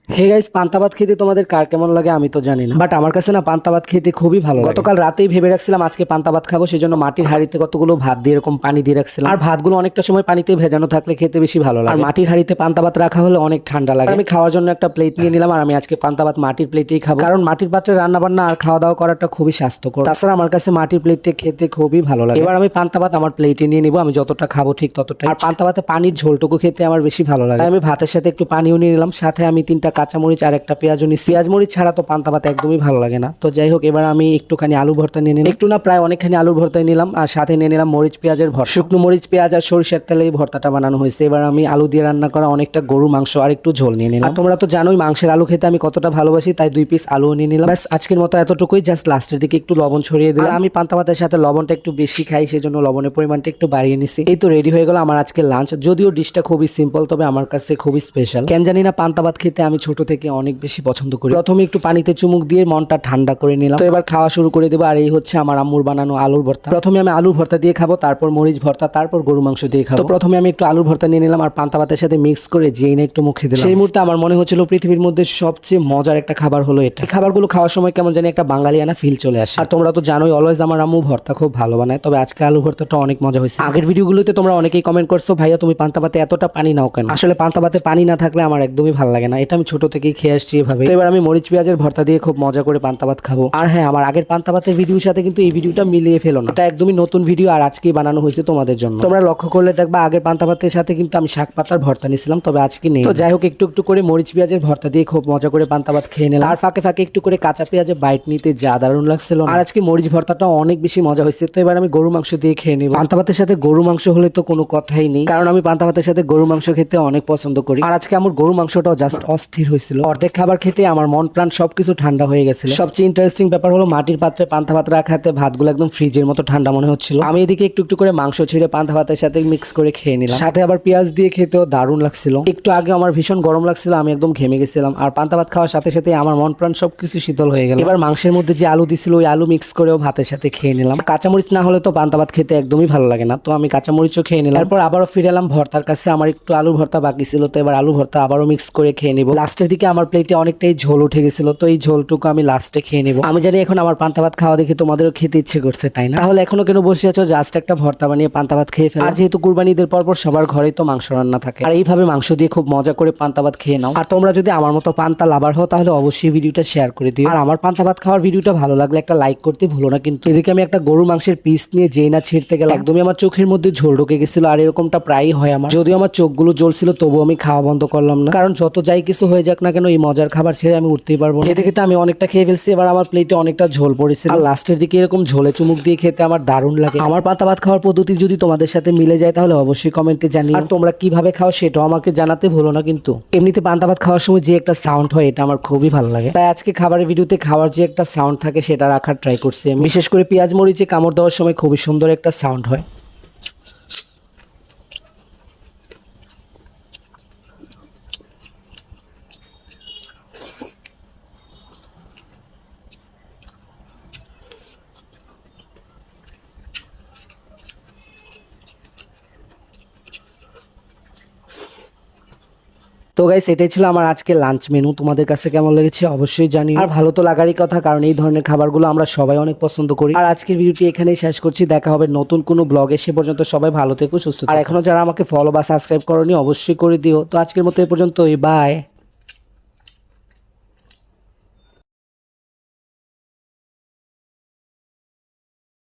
Hey guys, পান্তা ভাত খেতে তোমাদের কার কেমন লাগে আমি তো জানি না, বাট আমার কাছে না পান্তা ভাত খেতে খুবই ভালো লাগে। গতকাল রাতেই ভেবে রাখছিলাম আজকে পান্তা ভাত খাবো, সেজন্য মাটির হাঁড়িতে কতগুলো ভাত দিয়ে এরকম পানি দিয়ে রাখছিলাম। আর ভাতগুলো অনেকটা সময় পানিতে ভেজানো থাকলে খেতে বেশি ভালো লাগে। আর মাটির হাঁড়িতে পান্তা ভাত রাখা হলে অনেক ঠান্ডা লাগে। আমি খাওয়ার জন্য একটা প্লেট নিয়ে নিলাম, আর আমি আজকে পান্তা ভাত মাটির প্লেটেই খাবো, কারণ মাটির পাত্রে রান্না বান্না আর খাওয়া দাওয়া করাটা খুবই স্বাস্থ্যকর। তাছাড়া আমার কাছে মাটির প্লেটে খেতে খুবই ভালো লাগে। এবার আমি পান্তা ভাত আমার প্লেটে নিয়ে নিবো, আমি যতটা খাবো ঠিক ততটা। আর পান্তা ভাতে পানির ঝোলটুকু খেতে আমার বেশি ভালো লাগে, তাই আমি ভাতের সাথে একটু পানিও নিয়ে নিলাম, সাথে আমি 3টা কাঁচামরিচ আর একটা পেঁয়াজও নিচ্ছি। পেঁয়াজ মরিচ ছাড়া তো পান্তা ভাত একদমই ভালো লাগে না। তো যাই হোক, এবার আমি একটুখানি আলু ভর্তা নিয়ে নিলাম, একটু না প্রায় অনেকখানি আলু ভর্তাই নিলাম, আর সাথে নিয়ে নিলাম মরিচ পেঁয়াজের ভর্তা। শুকনো মরিচ পেঁয়াজ আর সরিষার তেলে এই ভর্তাটা বানানো হয়েছে। এবার আমি আলু দিয়ে রান্না করা অনেকটা গরু মাংস আর একটু ঝোল নিয়ে নিলাম। আর তোমরা তো জানোই মাংসের আলু খেতে আমি কতটা ভালোবাসি, তাই 2 পিস আলু নিয়ে নিলাম। ব্যাস আজকের মতো এতটুকুই, জাস্ট লাস্টের দিকে একটু লবণ ছড়িয়ে দিলাম। আমি পান্তা ভাতের সাথে লবণটা একটু বেশি খাই, সেজন্য লবণের পরিমাণটা একটু বাড়িয়ে নিছি। এই তো রেডি হয়ে গেল আমার আজকে লাঞ্চ। যদিও ডিশটা খুবই সিম্পল, তবে আমার কাছে খুবই স্পেশাল। কেন জানি না পান্তা ভাত খেতে আমি ছোট থেকে অনেক বেশি পছন্দ করি। প্রথমে একটু পানিতে চুমুক দিয়ে মনটা ঠান্ডা করে নিলাম। তো এবার খাওয়া শুরু করে দেবো। আর এই হচ্ছে আমার আম্মুর বানানো আলুর ভর্তা। প্রথমে আমি আলুর ভর্তা দিয়ে খাবো, তারপর মরিচ ভর্তা, তারপর গরু মাংস দিয়ে খাবো। তো প্রথমে আমি একটু আলুর ভর্তা নিয়ে নিলাম, আর পান্তা ভাতের সাথে মিক্স করে যেই না একটু মুখে দিলাম। সেই মুহূর্তে আমার মনে হচ্ছিল পৃথিবীর মধ্যে সবচেয়ে মজার একটা খাবার হলো এটা। এই খাবারগুলো খাওয়ার সময় কেমন জানি একটা বাঙালিয়ানা ফিল চলে আসে। আর তোমরা তো জানোই অলওয়েজ আমার আম্মু ভর্তা খুব ভালো বানায়, তবে আজকে আলু ভর্তাটা অনেক মজা হয়েছে। আগের ভিডিওগুলোতে তোমরা অনেকেই কমেন্ট করছো, ভাইয়া তুমি পান্তা ভাতে এতটা পানি নাও কেন? আসলে পান্তা ভাতে পানি না থাকলে আমার একদমই ভালো লাগে না, এটা আমি ছোট থেকেই খেয়ে আসছি এভাবে। তো এবার আমি মরিচ পেঁয়াজের ভর্তা দিয়ে খুব মজা করে পান্তা ভাত খাবো। আর হ্যাঁ, আমার আগের পান্তা ভাতের ভিডিওর সাথে কিন্তু এই ভিডিওটা মিলিয়ে ফেলো না, এটা একদমই নতুন ভিডিও আর আজকেই বানানো হয়েছে তোমাদের জন্য। তোমরা লক্ষ্য করলে দেখবা আগের পান্তা ভাতের সাথে কিন্তু আমি শাক পাতার ভর্তা নিয়েছিলাম, তবে আজকে নেই। তো যাই হোক, একটু একটু করে মরিচ পেঁয়াজের ভর্তা দিয়ে খুব মজা করে পান্তা ভাত খেয়ে নিলাম। আর ফাঁকে ফাঁকে একটু করে কাঁচা পেঁয়াজের বাইট নিতে যা দারুণ লাগছিল। আর আজকে মরিচ ভর্তাটা অনেক বেশি মজা হয়েছে। তো এবার আমি গরু মাংস দিয়ে খেয়ে নিব। পান্তা ভাতের সাথে গরু মাংস হলে তো কোনো কথাই নেই, কারণ আমি পান্তা ভাতের সাথে গরু মাংস খেতে অনেক পছন্দ করি। আর আজকে আমার গরু মাংসটাও জাস্ট অস্থির হয়েছিল। অর্ধেক খাবার খেতে আমার মন প্রাণ সবকিছু ঠান্ডা হয়ে গেছিল। সবচেয়ে ইন্টারেস্টিং ব্যাপার হলো মাটির পাত্রে পান্তা ভাত রাখাতে ভাতগুলো একদম ফ্রিজের মতো ঠান্ডা মনে হচ্ছিল। আমি এদিকে একটু একটু করে মাংস ছিঁড়ে পান্তা ভাতের সাথে মিক্স করে খেয়ে নিলাম, সাথে আবার পেঁয়াজ দিয়ে খেতেও দারুণ লাগছিল। একটু আগে আমার ভীষণ গরম লাগছিল, আমি একদম ঘেমে গেছিলাম। আর পান্তা ভাত খাওয়ার সাথে সাথে আমার মন প্রাণ সবকিছু শীতল হয়ে গেল। এবার মাংসের মধ্যে যে আলু দিছিল ওই আলু মিক্স করেও ভাতের সাথে খেয়ে নিলাম। কাঁচামরিচ না হলে তো পান্তা ভাত খেতে একদমই ভালো লাগে না, তো আমি কাঁচামরিচও খেয়ে নিলাম। তারপর আবারও ফিরে এলাম ভর্তার কাছে। আমার একটু আলু ভর্তা বাকি ছিল, তো এবার আলু ভর্তা আবারও মিক্স করে খেয়ে নিব। লাস্টের দিকে আমার প্লেটে অনেকটাই ঝোল উঠে গেছিল, তো এই ঝোলটুকু আমি লাস্টে খেয়ে নিব। আমি জানি এখন আমার পান্তা ভাত খাওয়া দেখে তোমাদেরও খেতে ইচ্ছে করছে, তাই না? তাহলে এখনো কেন বসে আছো? জাস্ট একটা ভর্তা বানিয়ে পান্তা ভাত খেয়ে ফেলো। আর যেহেতু কুরবানি ঈদের পরপর সবার ঘরেই তো মাংস রান্না থাকে, আর এইভাবে মাংস দিয়ে খুব মজা করে পান্তা ভাত খেয়ে নাও। আর তোমরা যদি আমার মতো পান্তা লাভার হও তাহলে অবশ্যই ভিডিওটা শেয়ার করে দিও। আর আমার পান্তা ভাত খাওয়ার ভিডিওটা ভালো লাগলে একটা লাইক করতে ভুলো না কিন্তু। এদিকে আমি একটা গরু মাংসের পিস নিয়ে যেই না ছিঁড়তে গেলাম, একদমই আমার চোখের মধ্যে ঝোল ঢুকে গেছিল। আর এরকমটা প্রায়ই হয় আমার, যদিও আমার চোখগুলো জ্বলছিল তবুও আমি খাওয়া বন্ধ করলাম না, কারণ যত যাই কিছু হয়ে যাক না কেন এই মজার খাবার ছেড়ে আমি উঠতেই পারবো না। খেতে খেতে আমি অনেকটা খেয়ে ফেলছি। এবার আমার প্লেটে অনেকটা ঝোল পড়েছিল, আর লাস্টের দিকে এরকম ঝোলে চুমুক দিয়ে খেতে আমার দারুণ লাগে। আমার পান্তা ভাত খাওয়ার পদ্ধতি যদি তোমাদের সাথে মিলে যায় তাহলে অবশ্যই কমেন্টে জানিও। আর তোমরা কিভাবে খাও সেটাও আমাকে জানাতে ভুলো না কিন্তু। এমনিতে পান্তা ভাত খাওয়ার সময় যে একটা সাউন্ড হয় এটা আমার খুবই ভালো লাগে, তাই আজকে খাবারের ভিডিওতে খাওয়ার যে একটা সাউন্ড থাকে সেটা রাখার ট্রাই করছি আমি। বিশেষ করে পেঁয়াজ মরিচে কামড় দেওয়ার সময় খুবই সুন্দর একটা সাউন্ড হয়। তো গাইস, এটাই ছিল আমার আজকে লাঞ্চ মেনু। তোমাদের কাছে কেমন লেগেছে অবশ্যই জানিও। আর ভালো তো লাগারই কথা, কারণ এই ধরনের খাবারগুলো আমরা সবাই অনেক পছন্দ করি। আর আজকের ভিডিওটি এখানেই শেষ করছি, দেখা হবে নতুন কোনো ব্লগে। সে পর্যন্ত সবাই ভালো থেকো, সুস্থ থেকো। আর এখনো যারা আমাকে ফলো বা সাবস্ক্রাইব করোনি অবশ্যই করে দিও। তো আজকের মতো এই পর্যন্তই, বাই।